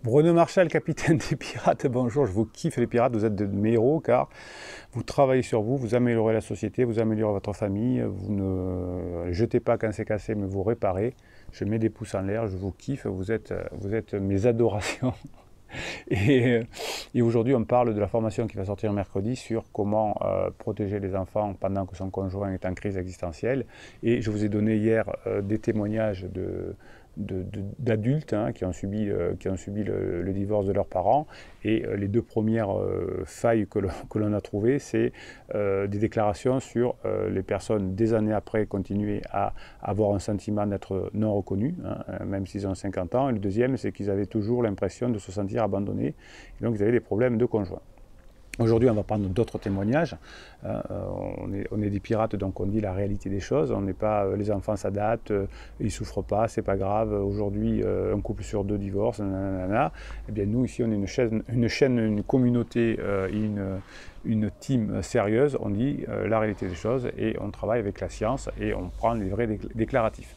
Bruno Marchal, capitaine des pirates, bonjour, je vous kiffe les pirates, vous êtes de mes héros car vous travaillez sur vous, vous améliorez la société, vous améliorez votre famille, vous ne jetez pas quand c'est cassé mais vous réparez. Je mets des pouces en l'air, je vous kiffe, vous êtes mes adorations. Et, et aujourd'hui on parle de la formation qui va sortir mercredi sur comment protéger les enfants pendant que son conjoint est en crise existentielle. Et je vous ai donné hier des témoignages d'adultes qui ont subi le divorce de leurs parents. Et les deux premières failles que l'on a trouvées, c'est des déclarations sur les personnes des années après continuer à avoir un sentiment d'être non reconnus, même s'ils ont 50 ans. Et le deuxième, c'est qu'ils avaient toujours l'impression de se sentir abandonnés. Et donc ils avaient des problèmes de conjoint. Aujourd'hui, on va prendre d'autres témoignages. On est des pirates, donc on dit la réalité des choses. On n'est pas les enfants s'adaptent, ils souffrent pas, c'est pas grave. Aujourd'hui, un couple sur deux divorce, nanana. Eh bien, nous ici, on est une communauté, une team sérieuse. On dit la réalité des choses et on travaille avec la science et on prend les vrais déclaratifs.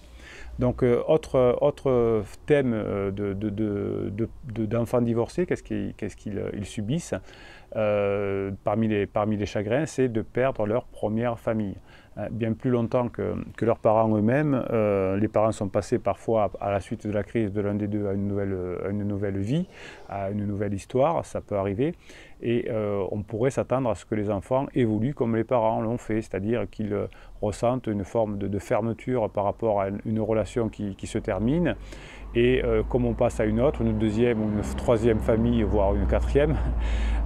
Donc, autre thème d'enfants divorcés, qu'est-ce qu'ils subissent parmi les chagrins, c'est de perdre leur première famille. Bien plus longtemps que leurs parents eux-mêmes, les parents sont passés parfois à la suite de la crise de l'un des deux à une nouvelle vie, à une nouvelle histoire, ça peut arriver. Et on pourrait s'attendre à ce que les enfants évoluent comme les parents l'ont fait, c'est-à-dire qu'ils ressentent une forme de fermeture par rapport à une relation qui se termine. Et comme on passe à une autre, une deuxième ou une troisième famille, voire une quatrième,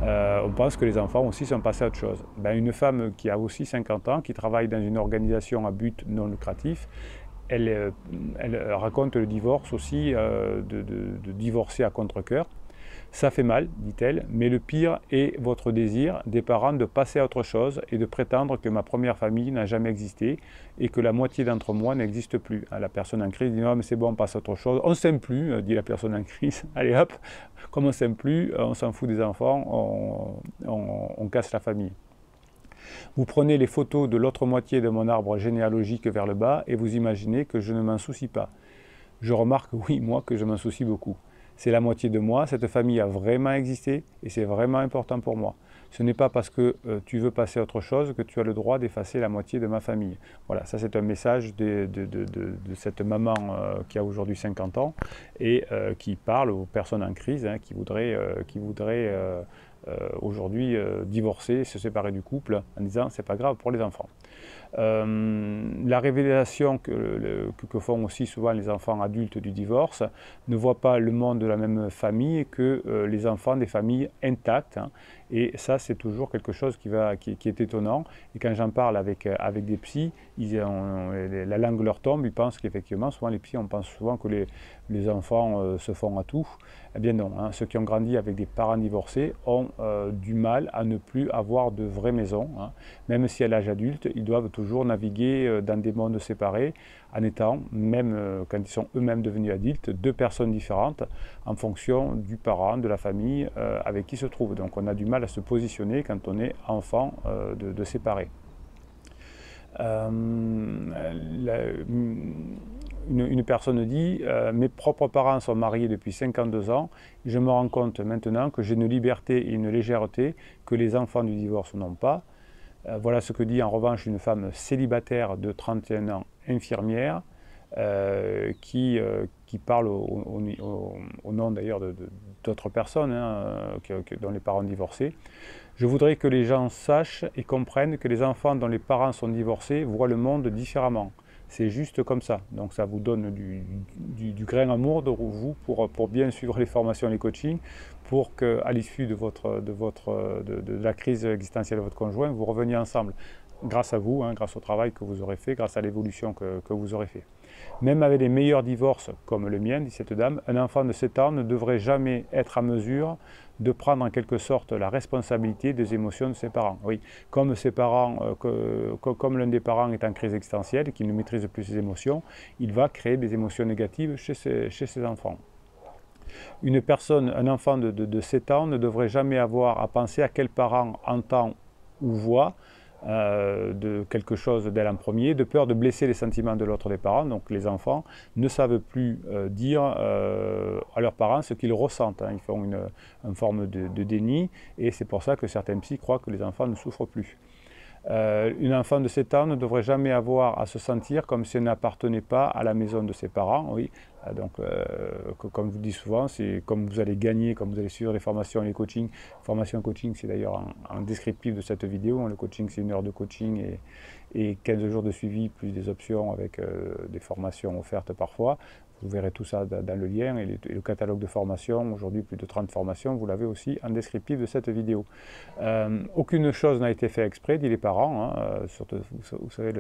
on pense que les enfants aussi sont passés à autre chose. Ben, une femme qui a aussi 50 ans, qui travaille dans une organisation à but non lucratif, elle raconte le divorce aussi, de divorcer à contre-cœur. Ça fait mal, dit-elle, mais le pire est votre désir des parents de passer à autre chose et de prétendre que ma première famille n'a jamais existé et que la moitié d'entre moi n'existe plus. La personne en crise dit non mais c'est bon, on passe à autre chose. On ne s'aime plus, dit la personne en crise. Allez hop, comme on ne s'aime plus, on s'en fout des enfants, on casse la famille. Vous prenez les photos de l'autre moitié de mon arbre généalogique vers le bas et vous imaginez que je ne m'en soucie pas. Je remarque, oui, moi, que je m'en soucie beaucoup. C'est la moitié de moi, cette famille a vraiment existé et c'est vraiment important pour moi. Ce n'est pas parce que tu veux passer à autre chose que tu as le droit d'effacer la moitié de ma famille. Voilà, ça c'est un message de cette maman qui a aujourd'hui 50 ans et qui parle aux personnes en crise qui voudraient aujourd'hui divorcer, se séparer du couple en disant c'est pas grave pour les enfants. La révélation que font aussi souvent les enfants adultes du divorce ne voient pas le monde de la même famille que les enfants des familles intactes. Et ça, c'est toujours quelque chose qui est étonnant. Et quand j'en parle avec des psys, la langue leur tombe, ils pensent qu'effectivement, souvent les psys, on pense souvent que les enfants se font à tout. Eh bien non, ceux qui ont grandi avec des parents divorcés ont du mal à ne plus avoir de vraie maison. Même si à l'âge adulte, ils doivent toujours naviguer dans des mondes séparés en étant, même quand ils sont eux-mêmes devenus adultes, deux personnes différentes en fonction du parent, de la famille avec qui se trouvent. Donc on a du mal à se positionner quand on est enfant de séparés. Une personne dit mes propres parents sont mariés depuis 52 ans, je me rends compte maintenant que j'ai une liberté et une légèreté que les enfants du divorce n'ont pas. Voilà ce que dit en revanche une femme célibataire de 31 ans, infirmière, qui parle au nom d'ailleurs d'autres personnes dont les parents divorcés. Je voudrais que les gens sachent et comprennent que les enfants dont les parents sont divorcés voient le monde différemment. C'est juste comme ça. Donc ça vous donne du grain à moudre vous pour bien suivre les formations et les coachings, pour qu'à l'issue de la crise existentielle de votre conjoint, vous reveniez ensemble. Grâce à vous, grâce au travail que vous aurez fait, grâce à l'évolution que vous aurez fait. Même avec les meilleurs divorces, comme le mien, dit cette dame, un enfant de 7 ans ne devrait jamais être à mesure de prendre en quelque sorte la responsabilité des émotions de ses parents. Oui, comme ses parents, comme l'un des parents est en crise existentielle et qu'il ne maîtrise plus ses émotions, il va créer des émotions négatives chez ses enfants. Un enfant de 7 ans ne devrait jamais avoir à penser à quel parent entend ou voit de quelque chose d'elle en premier, de peur de blesser les sentiments de l'autre des parents. Donc les enfants ne savent plus dire à leurs parents ce qu'ils ressentent. Ils font une forme de déni, et c'est pour ça que certains psys croient que les enfants ne souffrent plus. Une enfant de 7 ans ne devrait jamais avoir à se sentir comme si elle n'appartenait pas à la maison de ses parents. Oui. Donc, comme je vous dis souvent, c'est comme vous allez gagner, comme vous allez suivre les formations et les coachings. Formation coaching, c'est d'ailleurs en descriptif de cette vidéo. Le coaching, c'est 1 heure de coaching et 15 jours de suivi, plus des options avec des formations offertes parfois. Vous verrez tout ça dans le lien, et le catalogue de formations, aujourd'hui plus de 30 formations, vous l'avez aussi en descriptif de cette vidéo. Aucune chose n'a été faite exprès, dit les parents. Surtout, vous savez,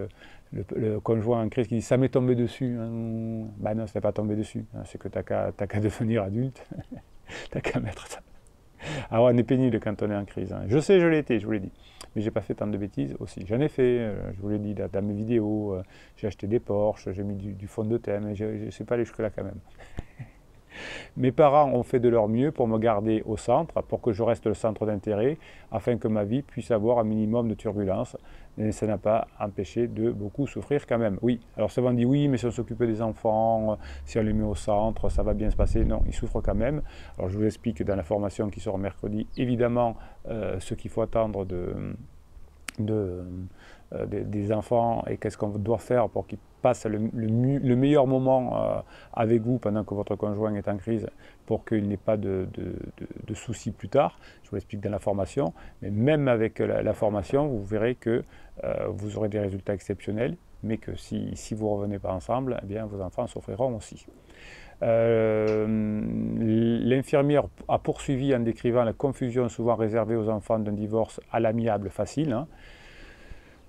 le conjoint en crise qui dit « ça m'est tombé dessus ». Ben non, ça n'est pas tombé dessus, c'est que tu n'as qu'à devenir adulte, tu n'as qu'à mettre ça. Alors on est pénible quand on est en crise. Je sais, je l'ai été, je vous l'ai dit. Mais j'ai pas fait tant de bêtises aussi. J'en ai fait, je vous l'ai dit dans mes vidéos, j'ai acheté des Porsche, j'ai mis du fond de teint, mais je ne sais pas aller jusque-là quand même. Mes parents ont fait de leur mieux pour me garder au centre, pour que je reste le centre d'intérêt, afin que ma vie puisse avoir un minimum de turbulence. Mais ça n'a pas empêché de beaucoup souffrir quand même. Oui, alors souvent on dit oui, mais si on s'occupe des enfants, si on les met au centre, ça va bien se passer. Non, ils souffrent quand même. Alors je vous explique dans la formation qui sort mercredi, évidemment, ce qu'il faut attendre des enfants et qu'est-ce qu'on doit faire pour qu'ils passent le meilleur moment avec vous pendant que votre conjoint est en crise, pour qu'il n'ait pas de soucis plus tard. Je vous l'explique dans la formation, mais même avec la formation, vous verrez que vous aurez des résultats exceptionnels, mais que si vous ne revenez pas ensemble, eh bien, vos enfants souffriront aussi. L'infirmière a poursuivi en décrivant la confusion souvent réservée aux enfants d'un divorce à l'amiable facile.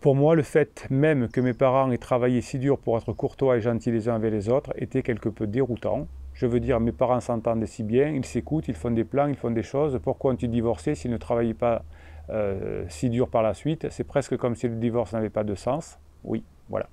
Pour moi, le fait même que mes parents aient travaillé si dur pour être courtois et gentils les uns avec les autres était quelque peu déroutant. Je veux dire, mes parents s'entendent si bien, ils s'écoutent, ils font des plans, ils font des choses. Pourquoi ont-ils divorcé s'ils ne travaillaient pas si dur par la suite? C'est presque comme si le divorce n'avait pas de sens. Oui, voilà.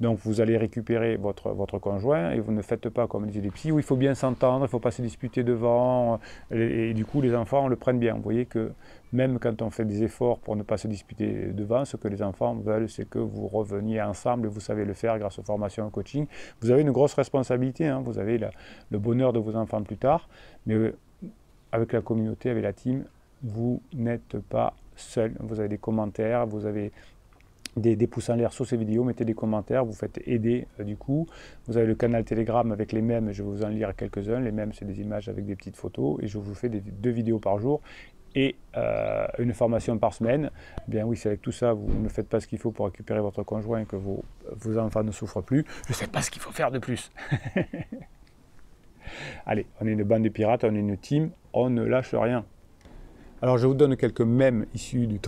Donc vous allez récupérer votre conjoint et vous ne faites pas comme disaient les psys, où il faut bien s'entendre, il ne faut pas se disputer devant, et du coup les enfants le prennent bien. Vous voyez que même quand on fait des efforts pour ne pas se disputer devant, ce que les enfants veulent, c'est que vous reveniez ensemble, et vous savez le faire grâce aux formations et au coaching. Vous avez une grosse responsabilité, vous avez le bonheur de vos enfants plus tard, mais avec la communauté, avec la team, vous n'êtes pas seul. Vous avez des commentaires, vous avez des pouces en l'air sur ces vidéos, mettez des commentaires, vous faites aider du coup. Vous avez le canal Telegram avec les mèmes, je vais vous en lire quelques-uns. Les mèmes, c'est des images avec des petites photos, et je vous fais 2 vidéos par jour et une formation par semaine. Bien oui, c'est avec tout ça, vous ne faites pas ce qu'il faut pour récupérer votre conjoint et que vos enfants ne souffrent plus. Je ne sais pas ce qu'il faut faire de plus. Allez, on est une bande de pirates, on est une team, on ne lâche rien. Alors je vous donne quelques mèmes issus du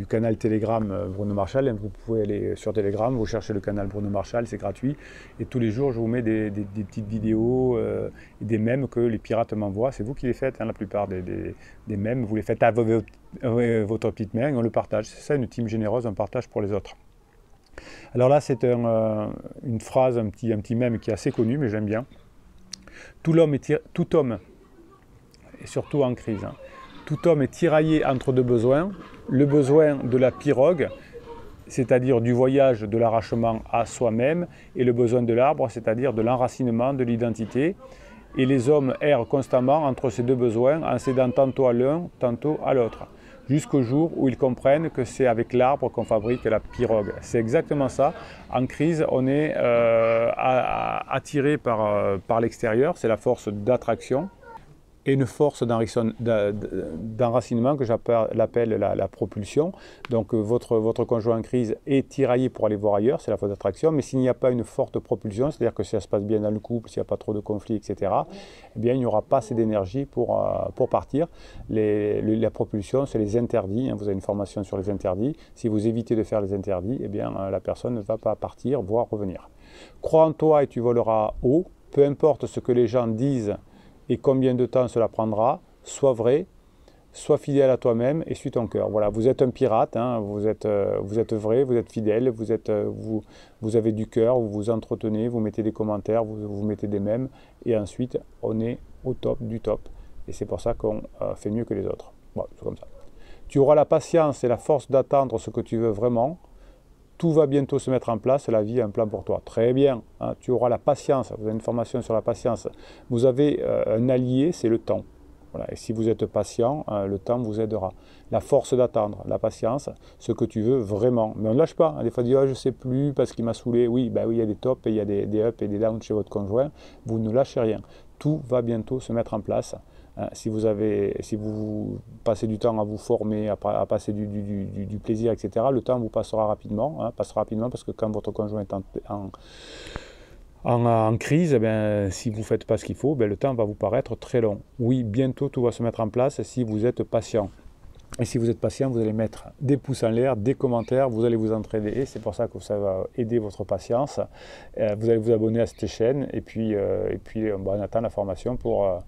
canal Telegram Bruno Marchal. Vous pouvez aller sur Telegram, vous cherchez le canal Bruno Marchal, c'est gratuit. Et tous les jours, je vous mets des petites vidéos et des mèmes que les pirates m'envoient. C'est vous qui les faites, la plupart des mèmes. Vous les faites à votre petite main et on le partage. C'est ça, une team généreuse, un partage pour les autres. Alors là, c'est une phrase, un petit mème qui est assez connu, mais j'aime bien. Tout homme, et surtout en crise, tout homme est tiraillé entre 2 besoins, le besoin de la pirogue, c'est-à-dire du voyage de l'arrachement à soi-même, et le besoin de l'arbre, c'est-à-dire de l'enracinement, de l'identité. Et les hommes errent constamment entre ces 2 besoins, en cédant tantôt à l'un, tantôt à l'autre, jusqu'au jour où ils comprennent que c'est avec l'arbre qu'on fabrique la pirogue. C'est exactement ça. En crise, on est attiré par l'extérieur, c'est la force d'attraction, et une force d'enracinement que j'appelle la propulsion. Donc votre conjoint en crise est tiraillé pour aller voir ailleurs, c'est la force d'attraction, mais s'il n'y a pas une forte propulsion, c'est-à-dire que si ça se passe bien dans le couple, s'il n'y a pas trop de conflits, etc., eh bien, il n'y aura pas assez d'énergie pour partir. La propulsion, c'est les interdits, vous avez une formation sur les interdits. Si vous évitez de faire les interdits, eh bien, la personne ne va pas partir, voire revenir. Crois en toi et tu voleras haut, peu importe ce que les gens disent et combien de temps cela prendra, sois vrai, sois fidèle à toi-même et suis ton cœur. Voilà, vous êtes un pirate, vous êtes vrai, vous êtes fidèle, vous avez du cœur, vous vous entretenez, vous mettez des commentaires, vous mettez des mèmes, et ensuite on est au top du top. Et c'est pour ça qu'on fait mieux que les autres. Voilà, c'est comme ça. Tu auras la patience et la force d'attendre ce que tu veux vraiment. Tout va bientôt se mettre en place, la vie a un plan pour toi. Très bien, hein, tu auras la patience, vous avez une formation sur la patience. Vous avez un allié, c'est le temps. Voilà. Et si vous êtes patient, le temps vous aidera. La force d'attendre, la patience, ce que tu veux vraiment. Mais on ne lâche pas. Des fois, on dit je ne sais plus parce qu'il m'a saoulé. Oui, ben oui, il y a des tops, et il y a des ups et des downs chez votre conjoint. Vous ne lâchez rien. Tout va bientôt se mettre en place. Si vous passez du temps à vous former, à passer du plaisir, etc., le temps vous passera rapidement. Passera rapidement parce que quand votre conjoint est en crise, si vous ne faites pas ce qu'il faut, le temps va vous paraître très long. Oui, bientôt tout va se mettre en place si vous êtes patient. Et si vous êtes patient, vous allez mettre des pouces en l'air, des commentaires, vous allez vous entraider. C'est pour ça que ça va aider votre patience. Vous allez vous abonner à cette chaîne et puis on attend la formation pour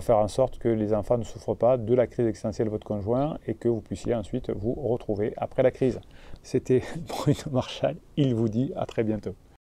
faire en sorte que les enfants ne souffrent pas de la crise existentielle de votre conjoint et que vous puissiez ensuite vous retrouver après la crise. C'était Bruno Marchal, il vous dit à très bientôt.